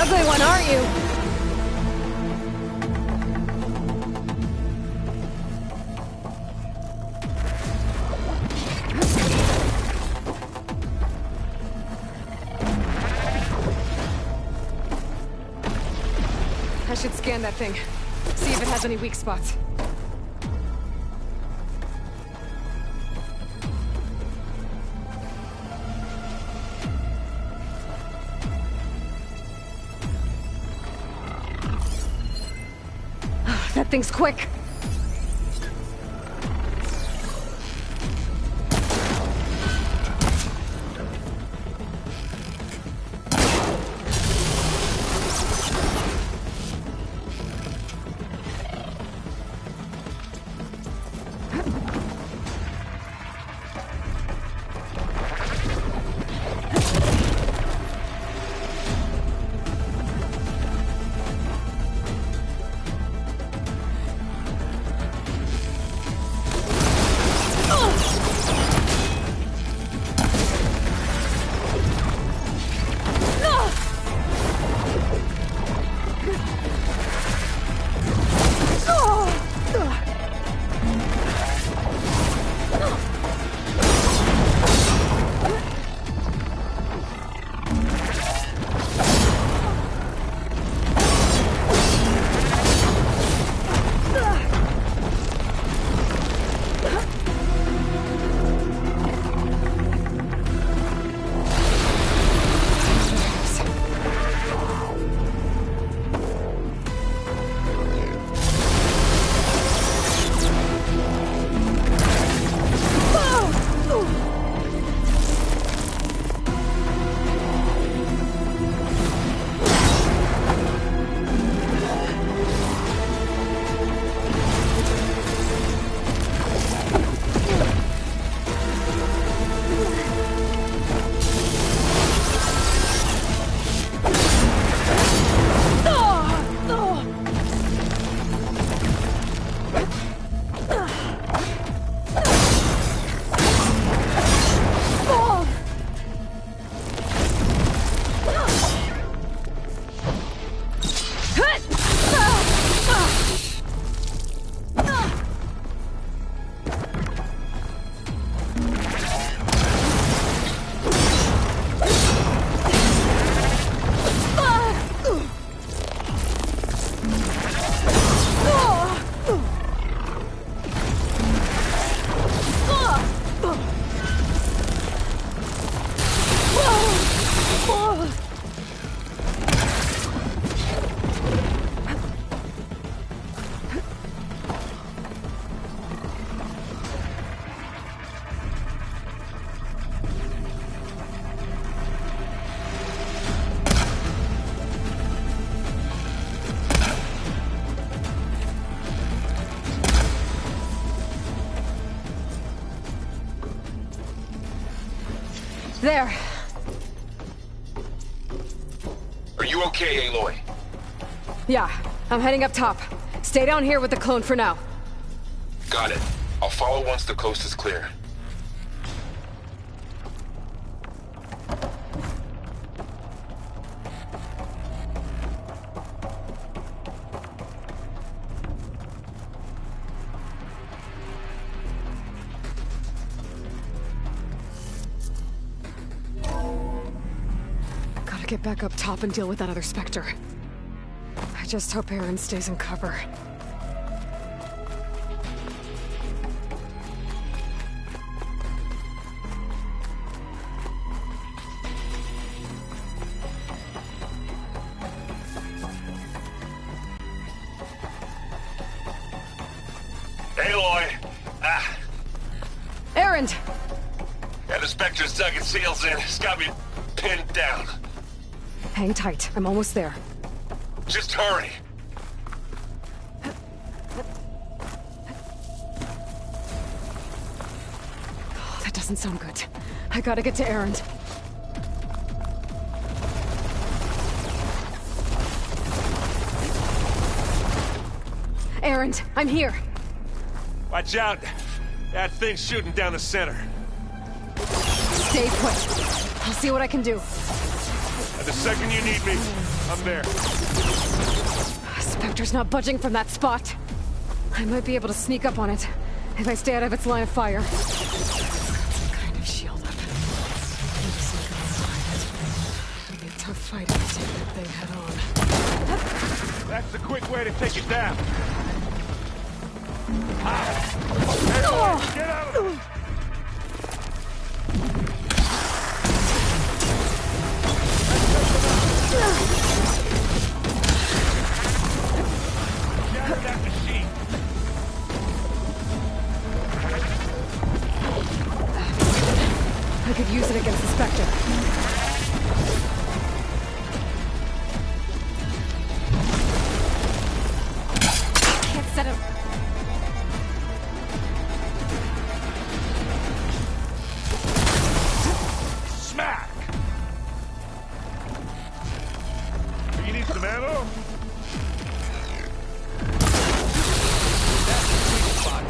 ugly one, aren't you? I should scan that thing. See if it has any weak spots. That thing's quick. There. Are you okay, Aloy? Yeah, I'm heading up top. Stay down here with the clone for now. Got it. I'll follow once the coast is clear. Gotta get back up top and deal with that other Spectre. I just hope Aaron stays in cover. Aloy! Aaron! Yeah, the Spectre's dug its heels in. It's got me pinned down. Hang tight. I'm almost there. Just hurry. Oh, that doesn't sound good. I gotta get to Aaron. Aaron, I'm here. Watch out. That thing's shooting down the center. Stay put. I'll see what I can do. And the second you need me, I'm there. Spectre's not budging from that spot. I might be able to sneak up on it if I stay out of its line of fire. Some kind of shield up. Need to sneak around behind it. It'll be a tough fight if I take that thing head on. That's the quick way to take it down. Hey, boy, get out of it! Shatter that machine. I could use it against the Spectre. Can't set him. Smack! You need some ammo? That's the sweet spot.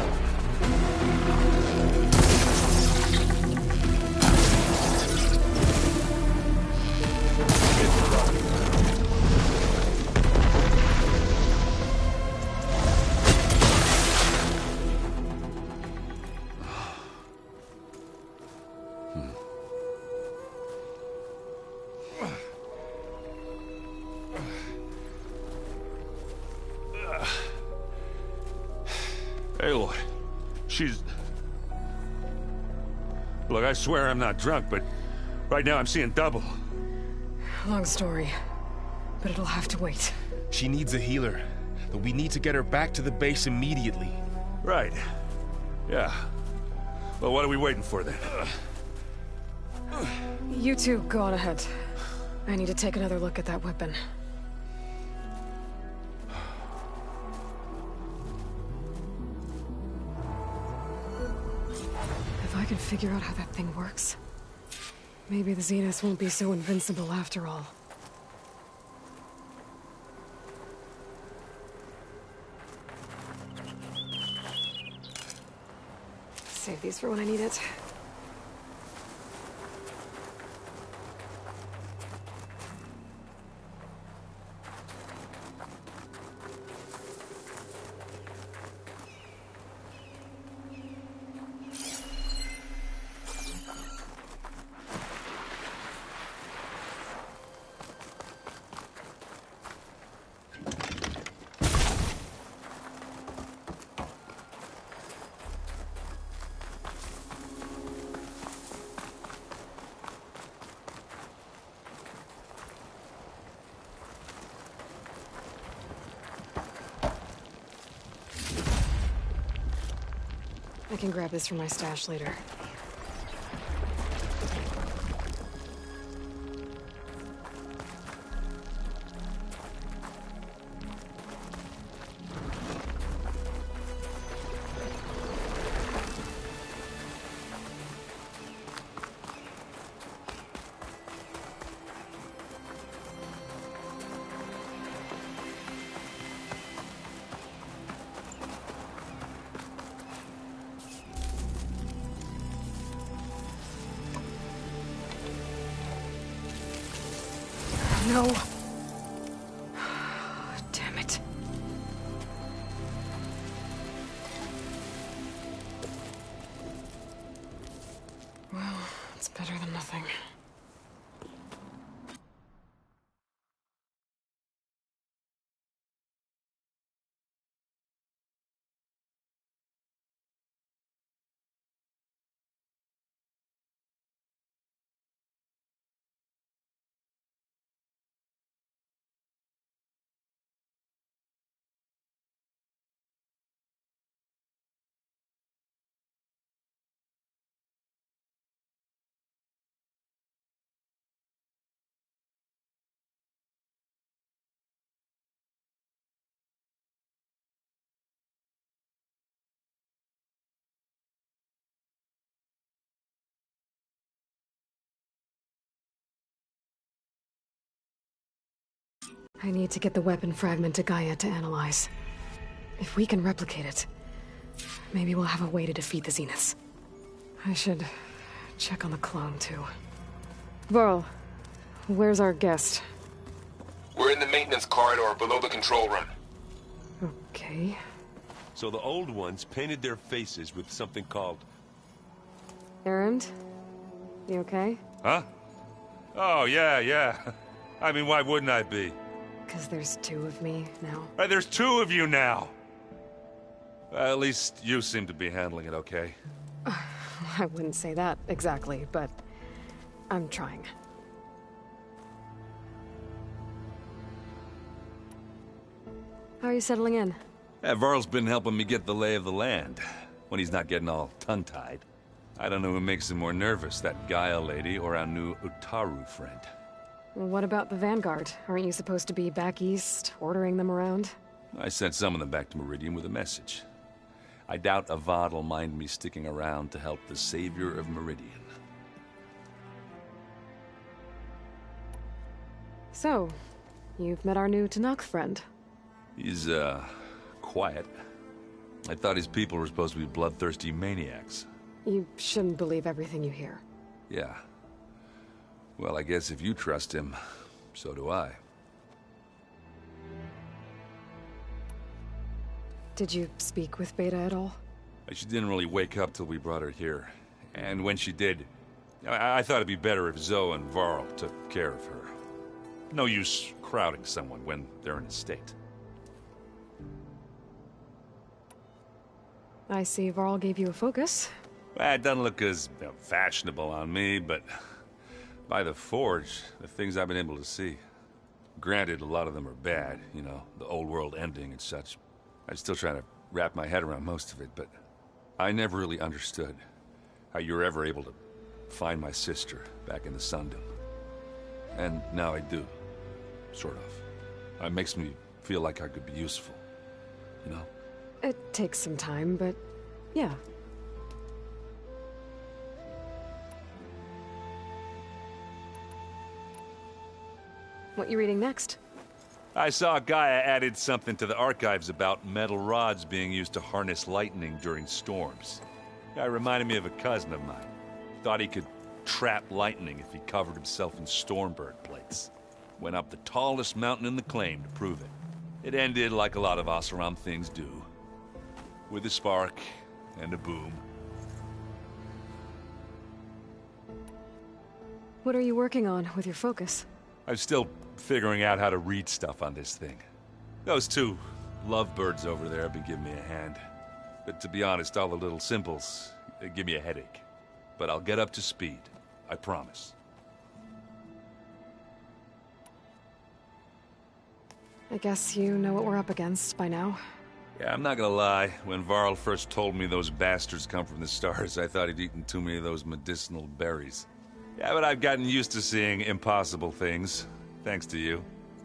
Aloy, she's... Look, I swear I'm not drunk, but right now I'm seeing double. Long story, but it'll have to wait. She needs a healer, but we need to get her back to the base immediately. Right. Yeah. Well, what are we waiting for then? You two go on ahead. I need to take another look at that weapon. If I can figure out how that thing works, maybe the Zeniths won't be so invincible after all. Save these for when I need it. I can grab this from my stash later. No. Damn it. Well, it's better than nothing. I need to get the weapon fragment to Gaia to analyze. If we can replicate it, maybe we'll have a way to defeat the Zeniths. I should check on the clone, too. Varl, where's our guest? We're in the maintenance corridor below the control room. Okay. So the old ones painted their faces with something called... Errand? You okay? Huh? Oh, yeah. I mean, why wouldn't I be? Because there's two of me now. Right, there's two of you now! At least you seem to be handling it okay. I wouldn't say that exactly, but I'm trying. How are you settling in? Varl's been helping me get the lay of the land, when he's not getting all tongue-tied. I don't know who makes him more nervous, that Gaia lady or our new Utaru friend. Well, what about the Vanguard? Aren't you supposed to be back east, ordering them around? I sent some of them back to Meridian with a message. I doubt Avad will mind me sticking around to help the savior of Meridian. So, you've met our new Tanakh friend. He's, quiet. I thought his people were supposed to be bloodthirsty maniacs. You shouldn't believe everything you hear. Yeah. Well, I guess if you trust him, so do I. Did you speak with Beta at all? She didn't really wake up till we brought her here. And when she did, I thought it'd be better if Zoe and Varl took care of her. No use crowding someone when they're in a state. I see Varl gave you a focus. Well, it doesn't look as fashionable on me, but by the Forge, the things I've been able to see. Granted, a lot of them are bad, you know, the old world ending and such. I'm still trying to wrap my head around most of it, but I never really understood how you were ever able to find my sister back in the Sundom. And now I do, sort of. It makes me feel like I could be useful, you know? It takes some time, but yeah. What you reading next? I saw Gaia added something to the archives about metal rods being used to harness lightning during storms. Guy reminded me of a cousin of mine. Thought he could trap lightning if he covered himself in Stormbird plates. Went up the tallest mountain in the claim to prove it. It ended like a lot of Oseram things do. With a spark and a boom. What are you working on with your focus? I'm still figuring out how to read stuff on this thing. Those two lovebirds over there have been giving me a hand. But to be honest, all the little symbols, they give me a headache. But I'll get up to speed. I promise. I guess you know what we're up against by now. Yeah, I'm not gonna lie. When Varl first told me those bastards come from the stars, I thought he'd eaten too many of those medicinal berries. Yeah, but I've gotten used to seeing impossible things. Thanks to you.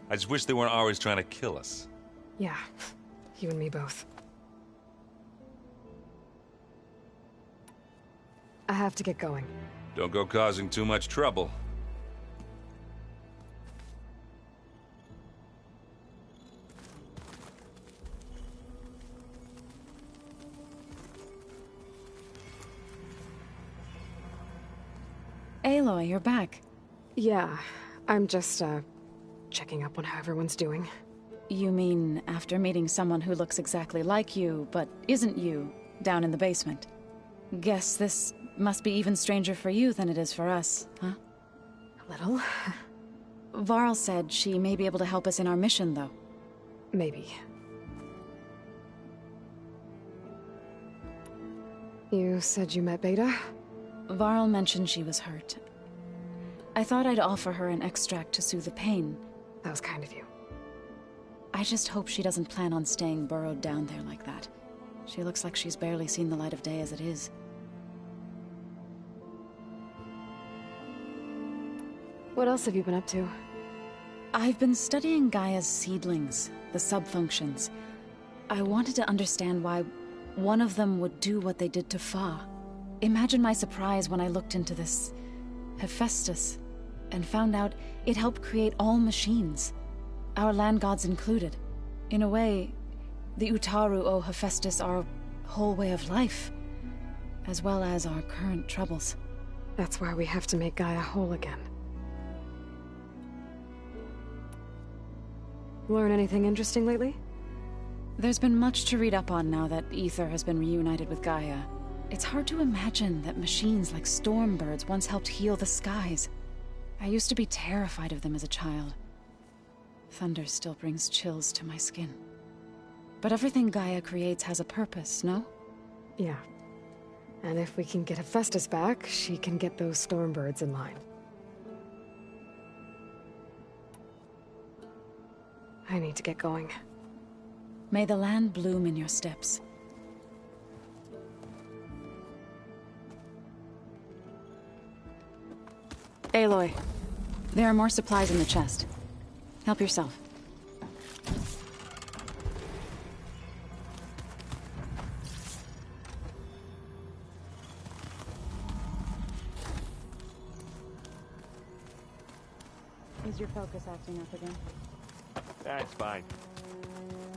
I just wish they weren't always trying to kill us. Yeah, you and me both. I have to get going. Don't go causing too much trouble. Aloy, you're back. Yeah, I'm just, checking up on how everyone's doing. You mean after meeting someone who looks exactly like you, but isn't you, down in the basement? Guess this must be even stranger for you than it is for us, huh? A little. Varl said she may be able to help us in our mission, though. Maybe. You said you met Beta? Varl mentioned she was hurt. I thought I'd offer her an extract to soothe the pain. That was kind of you. I just hope she doesn't plan on staying burrowed down there like that. She looks like she's barely seen the light of day as it is. What else have you been up to? I've been studying Gaia's seedlings, the subfunctions. I wanted to understand why one of them would do what they did to Fa. Imagine my surprise when I looked into this Hephaestus and found out it helped create all machines, our land gods included. In a way, the Utaru owe Hephaestus our whole way of life, as well as our current troubles. That's why we have to make Gaia whole again. Learn anything interesting lately? There's been much to read up on now that Ether has been reunited with Gaia. It's hard to imagine that machines like Stormbirds once helped heal the skies. I used to be terrified of them as a child. Thunder still brings chills to my skin. But everything Gaia creates has a purpose, no? Yeah. And if we can get Hephaestus back, she can get those Stormbirds in line. I need to get going. May the land bloom in your steps. Aloy, there are more supplies in the chest. Help yourself. Is your focus acting up again? That's fine.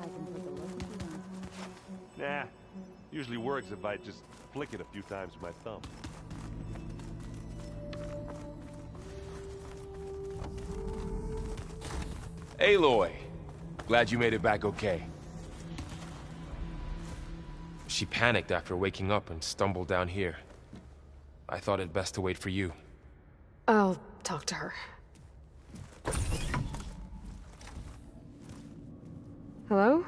I can take a look if you want. Nah. Usually works if I just flick it a few times with my thumb. Aloy! Glad you made it back okay. She panicked after waking up and stumbled down here. I thought it best to wait for you. I'll talk to her. Hello?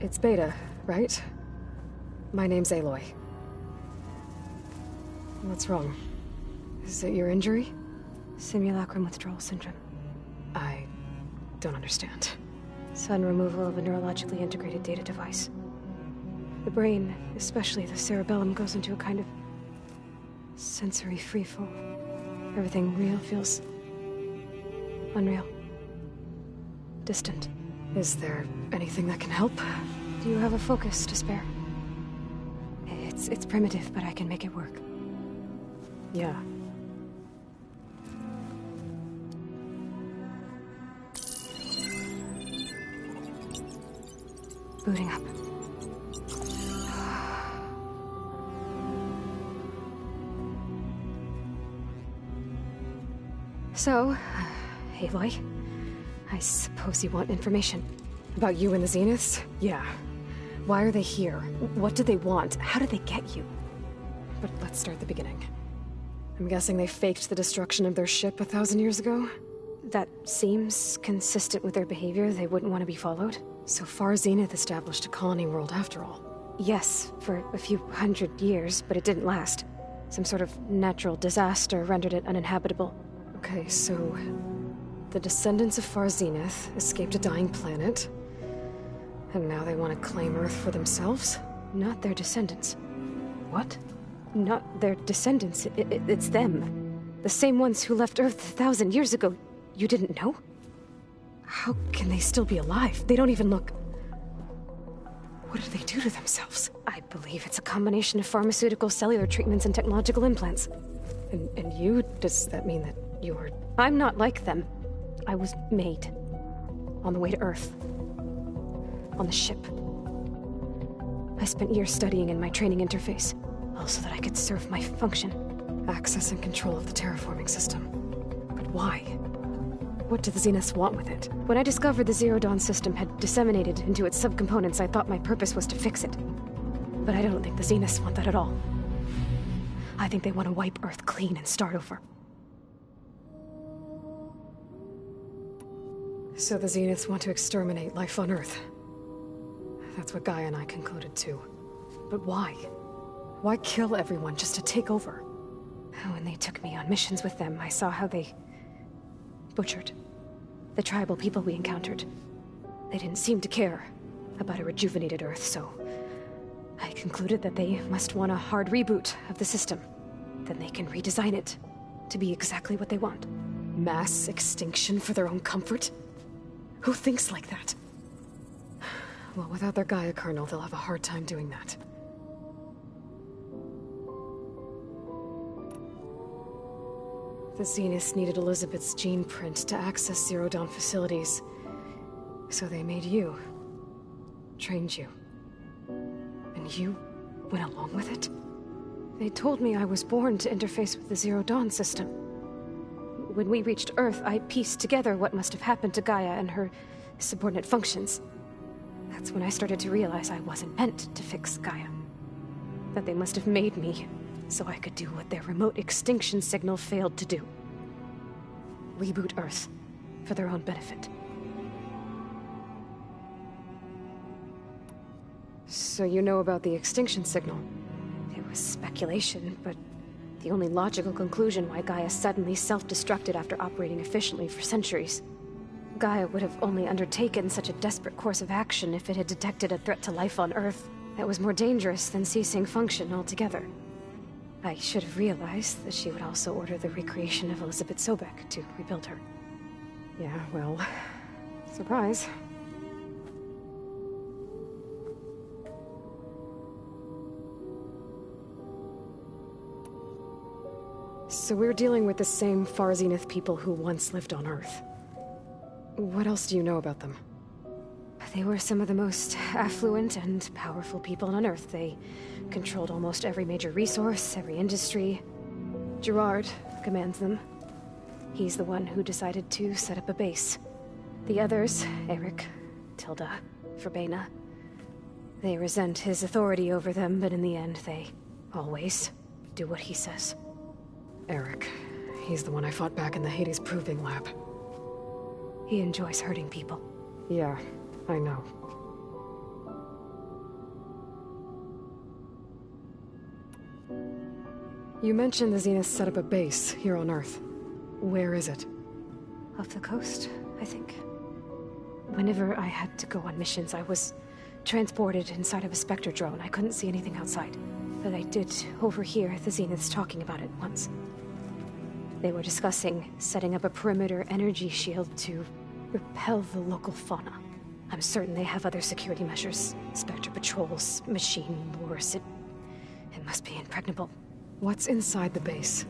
It's Beta, right? My name's Aloy. What's wrong? Is it your injury? Simulacrum withdrawal syndrome. I don't understand. Sudden removal of a neurologically integrated data device. The brain, especially the cerebellum, goes into a kind of sensory freefall. Everything real feels unreal. Distant. Is there anything that can help? Do you have a focus to spare? It's primitive, but I can make it work. Yeah. Booting up. So, Aloy, I suppose you want information. About you and the Zeniths? Yeah. Why are they here? What do they want? How did they get you? But let's start at the beginning. I'm guessing they faked the destruction of their ship 1,000 years ago? That seems consistent with their behavior. They wouldn't want to be followed. So far, Zenith established a colony world after all. Yes, for a few hundred years, but it didn't last. Some sort of natural disaster rendered it uninhabitable. Okay, so the descendants of Far Zenith escaped a dying planet, and now they want to claim Earth for themselves? Not their descendants. What? Not their descendants. It's them. The same ones who left Earth 1,000 years ago. You didn't know? How can they still be alive? They don't even look... What do they do to themselves? I believe it's a combination of pharmaceutical, cellular treatments, and technological implants. And you? Does that mean that you're... I'm not like them. I was made. On the way to Earth. On the ship. I spent years studying in my training interface, all so that I could serve my function. Access and control of the terraforming system. But why? What do the Zeniths want with it? When I discovered the Zero Dawn system had disseminated into its subcomponents, I thought my purpose was to fix it. But I don't think the Zeniths want that at all. I think they want to wipe Earth clean and start over. So the Zeniths want to exterminate life on Earth. That's what Gaia and I concluded too. But why? Why kill everyone just to take over? When they took me on missions with them, I saw how they butchered the tribal people we encountered. They didn't seem to care about a rejuvenated Earth, so I concluded that they must want a hard reboot of the system. Then they can redesign it to be exactly what they want. Mass extinction for their own comfort? Who thinks like that? Well, without their Gaia kernel, they'll have a hard time doing that. The Zeniths needed Elizabeth's gene print to access Zero Dawn facilities. So they made you. Trained you. And you went along with it? They told me I was born to interface with the Zero Dawn system. When we reached Earth, I pieced together what must have happened to Gaia and her subordinate functions. That's when I started to realize I wasn't meant to fix Gaia. That they must have made me so I could do what their remote extinction signal failed to do. Reboot Earth for their own benefit. So you know about the extinction signal? It was speculation, but the only logical conclusion why Gaia suddenly self-destructed after operating efficiently for centuries. Gaia would have only undertaken such a desperate course of action if it had detected a threat to life on Earth that was more dangerous than ceasing function altogether. I should have realized that she would also order the recreation of Elizabeth Sobek to rebuild her. Yeah, well, surprise. So we're dealing with the same Far Zenith people who once lived on Earth. What else do you know about them? They were some of the most affluent and powerful people on Earth. They controlled almost every major resource, every industry. Gerard commands them. He's the one who decided to set up a base. The others, Eric, Tilda, Verbena, they resent his authority over them, but in the end, they always do what he says. Eric. He's the one I fought back in the Hades Proving Lab. He enjoys hurting people. Yeah, I know. You mentioned the Zenith set up a base here on Earth. Where is it? Off the coast, I think. Whenever I had to go on missions, I was transported inside of a Spectre drone. I couldn't see anything outside. But I did overhear the Zeniths talking about it once. They were discussing setting up a perimeter energy shield to repel the local fauna. I'm certain they have other security measures. Spectre patrols, machine wars. It must be impregnable. What's inside the base?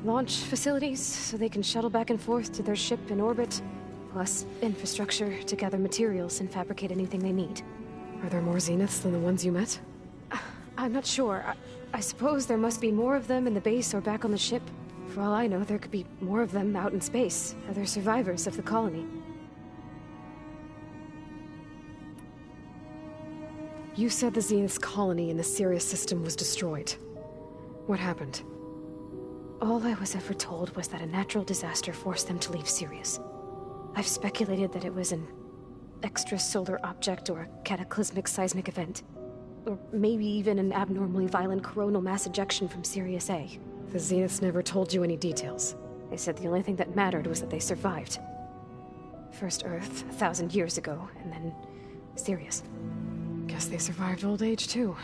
Launch facilities, so they can shuttle back and forth to their ship in orbit. Plus infrastructure to gather materials and fabricate anything they need. Are there more Zeniths than the ones you met? I'm not sure. I suppose there must be more of them in the base or back on the ship. For all I know, there could be more of them out in space. Other survivors of the colony. You said the Zenith's colony in the Sirius system was destroyed. What happened? All I was ever told was that a natural disaster forced them to leave Sirius. I've speculated that it was an extrasolar object or a cataclysmic seismic event. Or maybe even an abnormally violent coronal mass ejection from Sirius A. The Zeniths never told you any details. They said the only thing that mattered was that they survived. First Earth, 1,000 years ago, and then Sirius. Guess they survived old age, too.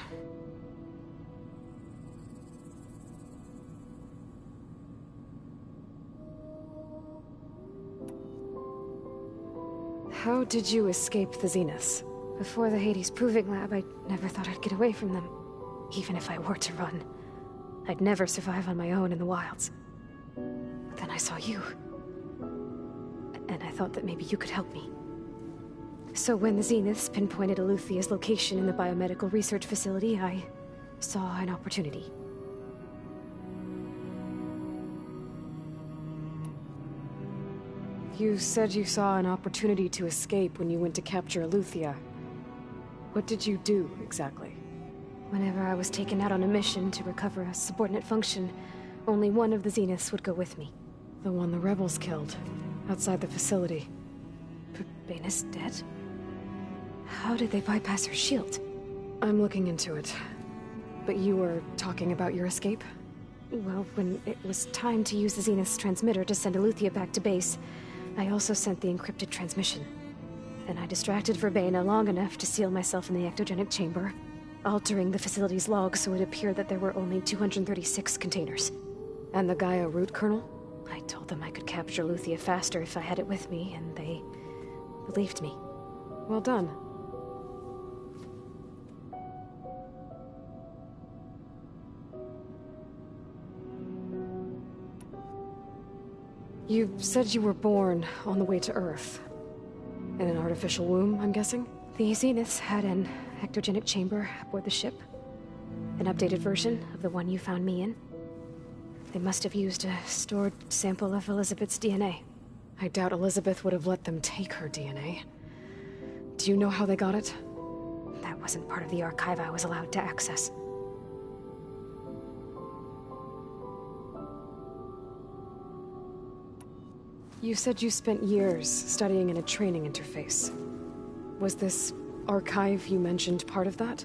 How did you escape the Zeniths? Before the Hades Proving Lab, I never thought I'd get away from them. Even if I were to run. I'd never survive on my own in the wilds. But then I saw you. And I thought that maybe you could help me. So when the Zeniths pinpointed Eluthia's location in the biomedical research facility, I saw an opportunity. You said you saw an opportunity to escape when you went to capture Eluthia. What did you do, exactly? Whenever I was taken out on a mission to recover a subordinate function, only one of the Zeniths would go with me. The one the rebels killed, outside the facility. Verbena's dead? How did they bypass her shield? I'm looking into it. But you were talking about your escape? Well, when it was time to use the Zenith's transmitter to send Eluthia back to base, I also sent the encrypted transmission. Then I distracted Verbena long enough to seal myself in the ectogenic chamber, altering the facility's log so it appeared that there were only 236 containers. And the Gaia root kernel? I told them I could capture Eluthia faster if I had it with me, and they believed me. Well done. You said you were born on the way to Earth. In an artificial womb, I'm guessing? The Zeniths had an ectogenic chamber aboard the ship. An updated version of the one you found me in. They must have used a stored sample of Elizabeth's DNA. I doubt Elizabeth would have let them take her DNA. Do you know how they got it? That wasn't part of the archive I was allowed to access. You said you spent years studying in a training interface. Was this archive you mentioned part of that?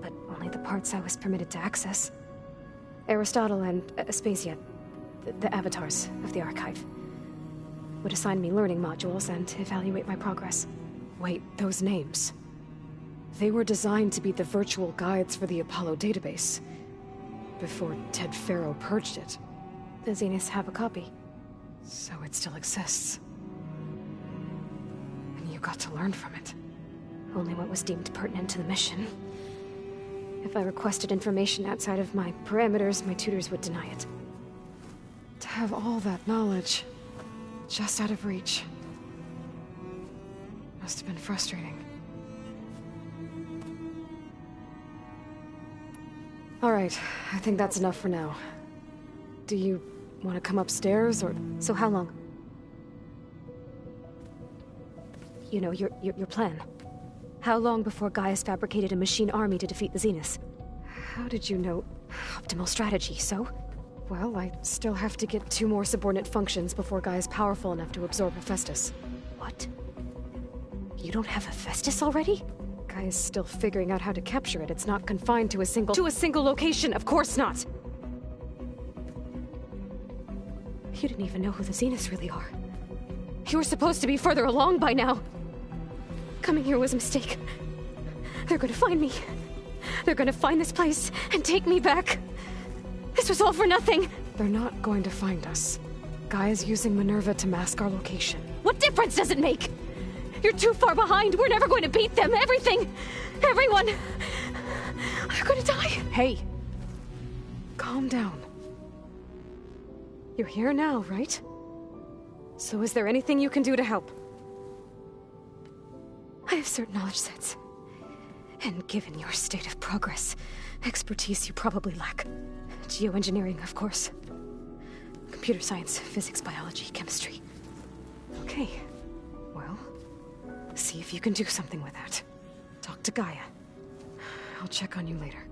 But only the parts I was permitted to access. Aristotle and Aspasia, the avatars of the archive, would assign me learning modules and evaluate my progress. Wait, those names. They were designed to be the virtual guides for the Apollo database. Before Ted Faro purged it. The Zeniths have a copy. So it still exists. And you got to learn from it. Only what was deemed pertinent to the mission. If I requested information outside of my parameters, my tutors would deny it. To have all that knowledge, just out of reach. Must have been frustrating. All right, I think that's enough for now. Do you want to come upstairs, or...? So how long? You know, your plan. How long before Gaius fabricated a machine army to defeat the Zeniths? How did you know? Optimal strategy, so? Well, I still have to get 2 more subordinate functions before Gaia's powerful enough to absorb Hephaestus. What? You don't have Hephaestus already? Gaia's still figuring out how to capture it. It's not confined to a single... To a single location! Of course not! You didn't even know who the Zeniths really are. You were supposed to be further along by now! Coming here was a mistake. They're gonna find me. They're gonna find this place and take me back. This was all for nothing. They're not going to find us. Gaia's using Minerva to mask our location. What difference does it make? You're too far behind. We're never going to beat them. Everything. Everyone. They're gonna die. Hey. Calm down. You're here now, right? So is there anything you can do to help? I have certain knowledge sets. And given your state of progress, expertise you probably lack. Geoengineering, of course. Computer science, physics, biology, chemistry. Okay. Well, see if you can do something with that. Talk to Gaia. I'll check on you later.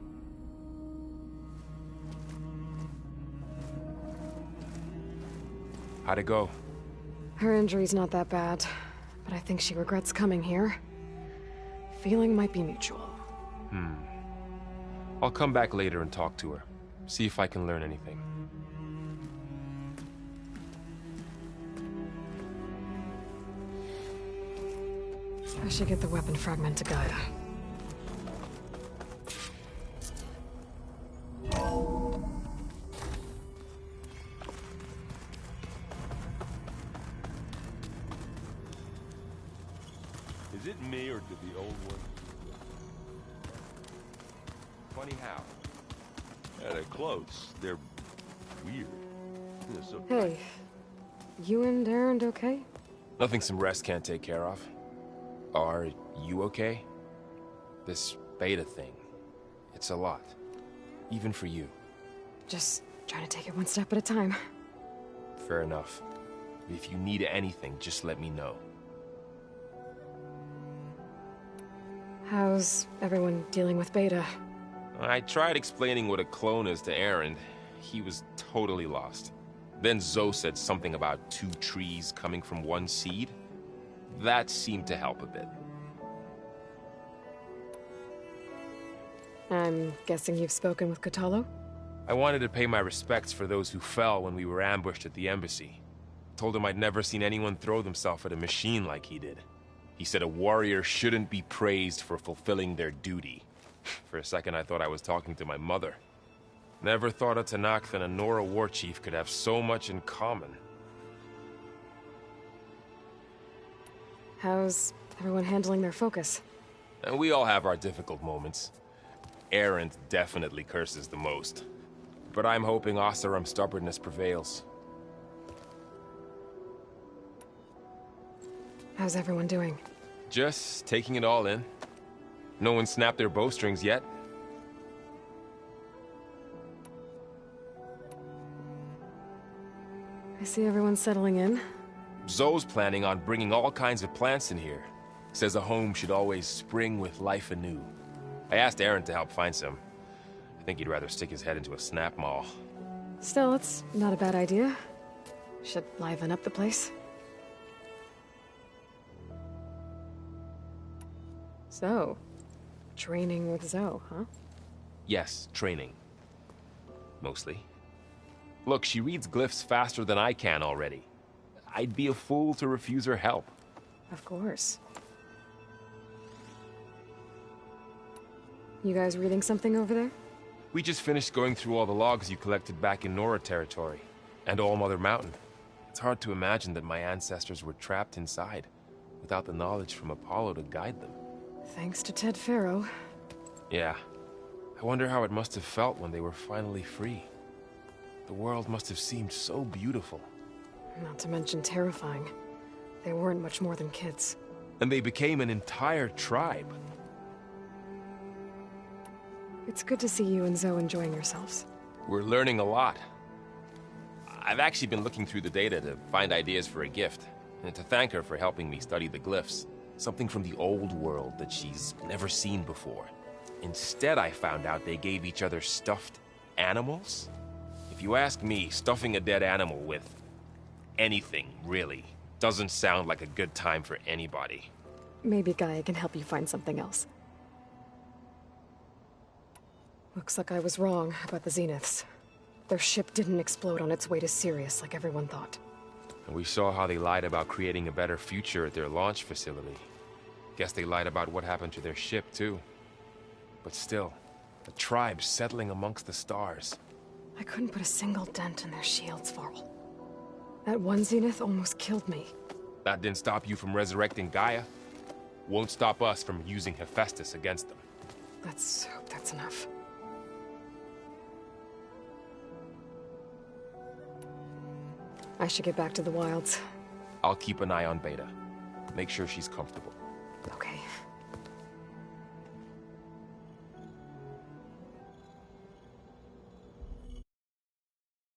How'd it go? Her injury's not that bad, but I think she regrets coming here. Feeling might be mutual. I'll come back later and talk to her. See if I can learn anything. I should get the weapon fragment to Gaia. Is it me, or did the old one? Funny how? Yeah, they're close. They're weird. They're so Hey, you and Aaron okay? Nothing some rest can't take care of. Are you okay? This beta thing, it's a lot. Even for you. Just trying to take it one step at a time. Fair enough. If you need anything, just let me know. How's everyone dealing with Beta? I tried explaining what a clone is to Aaron. He was totally lost. Then Zoe said something about 2 trees coming from 1 seed. That seemed to help a bit. I'm guessing you've spoken with Katalo? I wanted to pay my respects for those who fell when we were ambushed at the embassy. Told him I'd never seen anyone throw themselves at a machine like he did. He said a warrior shouldn't be praised for fulfilling their duty. For a second I thought I was talking to my mother. Never thought a Tanakh and a Nora war chief could have so much in common. How's everyone handling their focus? And we all have our difficult moments. Aaron definitely curses the most. But I'm hoping Oseram's stubbornness prevails. How's everyone doing? Just taking it all in. No one snapped their bowstrings yet, I see everyone's settling in. Zoe's planning on bringing all kinds of plants in here. Says a home should always spring with life anew. I asked Aaron to help find some. I think he'd rather stick his head into a snap mall. Still, it's not a bad idea. Should liven up the place. So, training with Zoe, huh? Yes, training. Mostly. Look, she reads glyphs faster than I can already. I'd be a fool to refuse her help. Of course. You guys reading something over there? We just finished going through all the logs you collected back in Nora territory, and All Mother Mountain. It's hard to imagine that my ancestors were trapped inside, without the knowledge from Apollo to guide them. Thanks to Ted Faro. Yeah. I wonder how it must have felt when they were finally free. The world must have seemed so beautiful. Not to mention terrifying. They weren't much more than kids. And they became an entire tribe. It's good to see you and Zoe enjoying yourselves. We're learning a lot. I've actually been looking through the data to find ideas for a gift, and to thank her for helping me study the glyphs. Something from the old world that she's never seen before. Instead, I found out they gave each other stuffed animals. If you ask me, stuffing a dead animal with anything, really, doesn't sound like a good time for anybody. Maybe Gaia can help you find something else. Looks like I was wrong about the Zeniths. Their ship didn't explode on its way to Sirius like everyone thought. And we saw how they lied about creating a better future at their launch facility. Guess they lied about what happened to their ship, too. But still, a tribe settling amongst the stars. I couldn't put a single dent in their shields, Varl. That one Zenith almost killed me. That didn't stop you from resurrecting Gaia. Won't stop us from using Hephaestus against them. Let's hope that's enough. I should get back to the wilds. I'll keep an eye on Beta. Make sure she's comfortable.